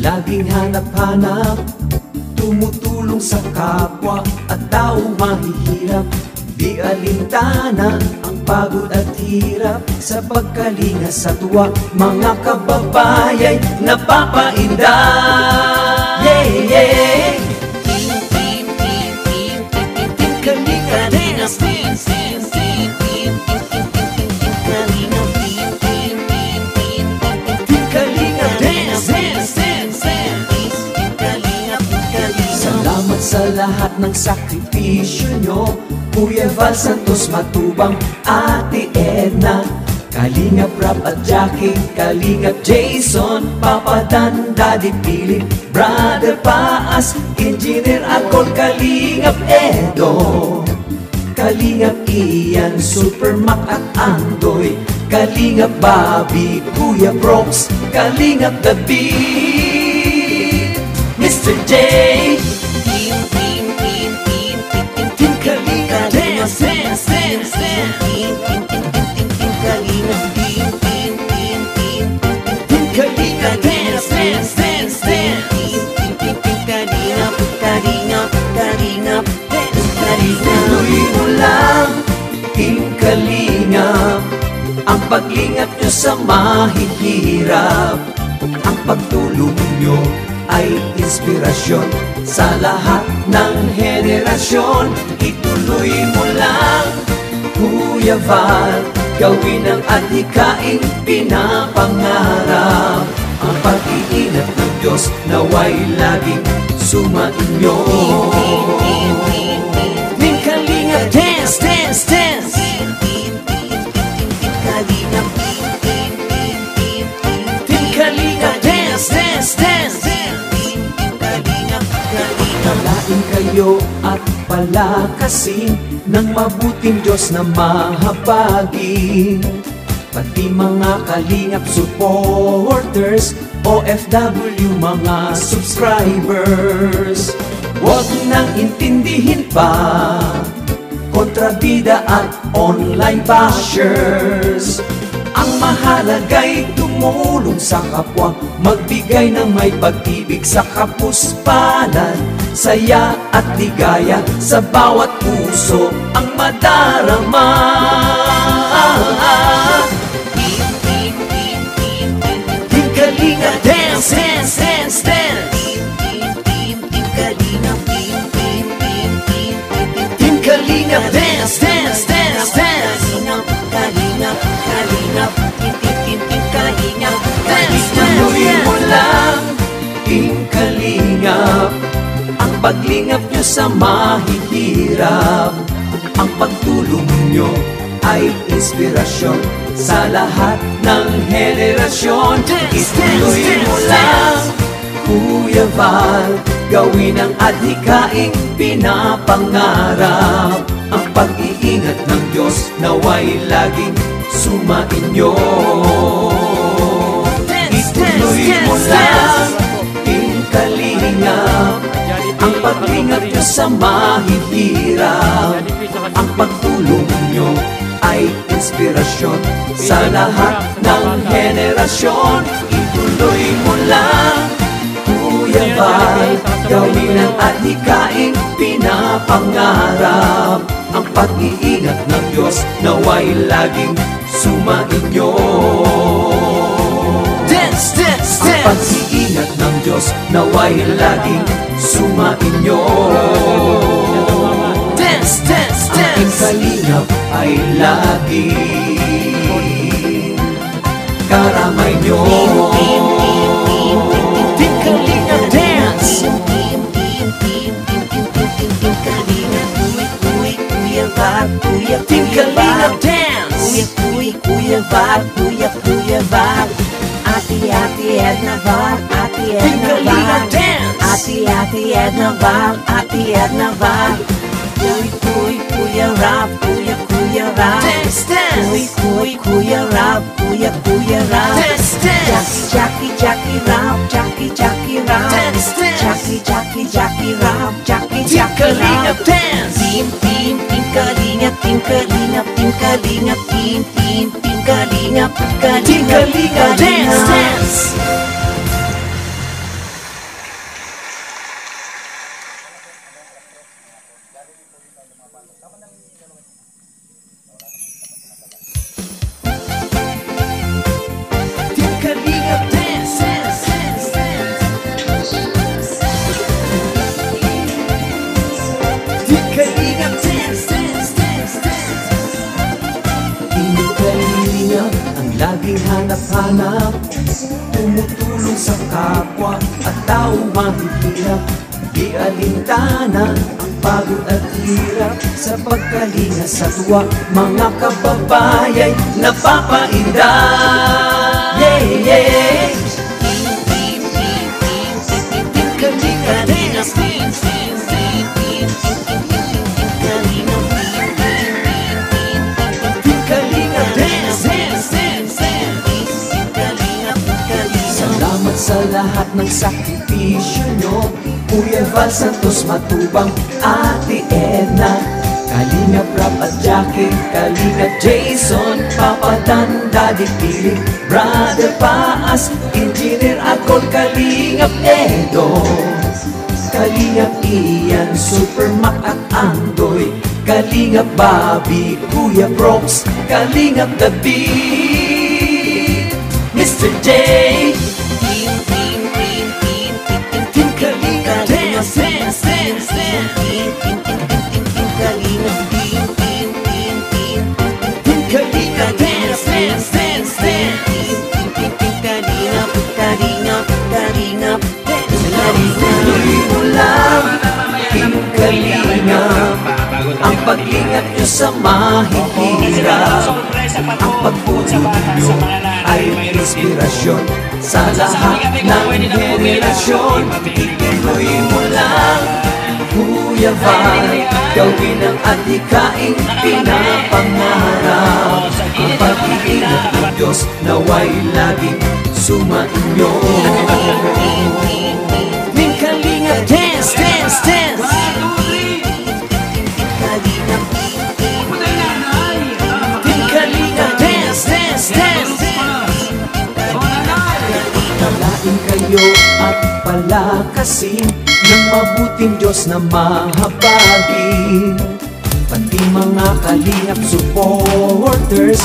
Laging hanap-hanap, tumutulong sa kapwa at taong mahihirap. Di alintana ang pagod at hirap sa pagkalinga sa tuwa. Mga kababayay napapainda. Yeah, yeah. Sa lahat ng sakripisyo nyo, Kuya Val Santos Matubang, Ate Edna, Kalingap Rap at Jackie, Kalingap Jason, Papa Dan, Daddy Philip, Brother Paas, Engineer Akol, Kalingap Edo, Kalingap Ian, Super Mac at Andoy, Kalingap Bobby, Kuya Brooks, Kalingap David, Mr. J, Kalingap, ang paglingap nyo sa mahihirap, ang pagtulong nyo ay inspirasyon sa lahat ng henerasyon. Ituloy mo lang, Kuya Val, gawin ang adhikaing pinapangarap. Ang pag-iingat ng Diyos naway laging sumainyo. Team Kalingap, dance, dance, dance. Team Kalingap, dance, dance, dance. Palain kayo at palakasin ng mabuting Diyos na mahabagin. Pati mga Kalingap supporters, OFW mga subscribers, huwag nang intindihin pa kontrabida at online bashers. Ang mahalaga'y tumulong sa kapwa, magbigay ng may pag-ibig sa kapuspanan, saya at ligaya sa bawat puso ang madarama. Team Kalingap, dance, dance, dance, dance. Team Kalingap, dance, dance, dance, dance. Kalingap, Kalingap, Team Kalingap, dance, dance. Mo lang, Team Kalingap, ang paglingap nyo sa mahihirap, ang pagtulong nyo ay inspirasyon sa lahat ng henerasyon. Ituloy mo lang, Kuya Val, gawin ang adhikaing pinapangarap. Ang pag-iingat ng Diyos naway laging sumainyo. Ituloy mo lang, Team Kalingap, ang paglingap nyo sa mahihirap, ang pagtulong nyo ay inspirasyon sa lahat ng henerasyon. Ituloy mo lang, Kuya Val, gawin ang adhikaing pinapangarap. Ang pag-iingat ng Diyos naway laging sumainyo. Dance, dance, dance. Ang pag-iingat ng Diyos naway laging sumainyo. Dance, dance, dance. Ang Kalingap ay laging karamay nyo. Team Kalingap, dance. Team Kalingap, dance. Kuya Val, Kuya Val, Ate Ate Edna Val, Ate Edna Val, Ate Edna Val, Ate Edna Val. Kuya Rap, Kuya Rap. Kuya Rap, Kuya Rap. Jackie Rap, Jackie Rap. Jackie Rap, Jackie Rap. Team Kalingap, Team Kalingap, Team Kalingap, Team Kalingap, Kalingap Dance. Laging hanap-hanap, tumutulong sa kapwa at tao mahihirap. Di alintana ang pagod at hirap sa pagkalinga sa tuwa. Mga kababayay napapainda. Yeah, yeah. Sa lahat ng sakripisyo nyo, Kuya Val Santos Matubang, Ate Edna, Kalingap Rap at Jackie, Kalingap Jason, Papa Dan, Daddy Piling, Brother Paas, Engineer Akol, Kalingap Edo, Kalingap Ian, Super Mac at Andoy, Kalingap Bobby, Kuya Brox, Kalingap David, Mr. J. Ang paglingap nyo sa mahihirap, ang pagpuli nyo ay inspirasyon sa lahat ng henerasyon. Ituloy mo lang, Kuya Val, gawin ang adhikaing pinapangarap. Ang pag-iingat ng Diyos naway laging sumainyo. Team Kalingap Dance, Dance, Dance. Team Kalingap Dance, Dance, Dance. Talain kayo at palakasin ng mabuting Diyos na mahabagin. Pati mga Kalingap supporters,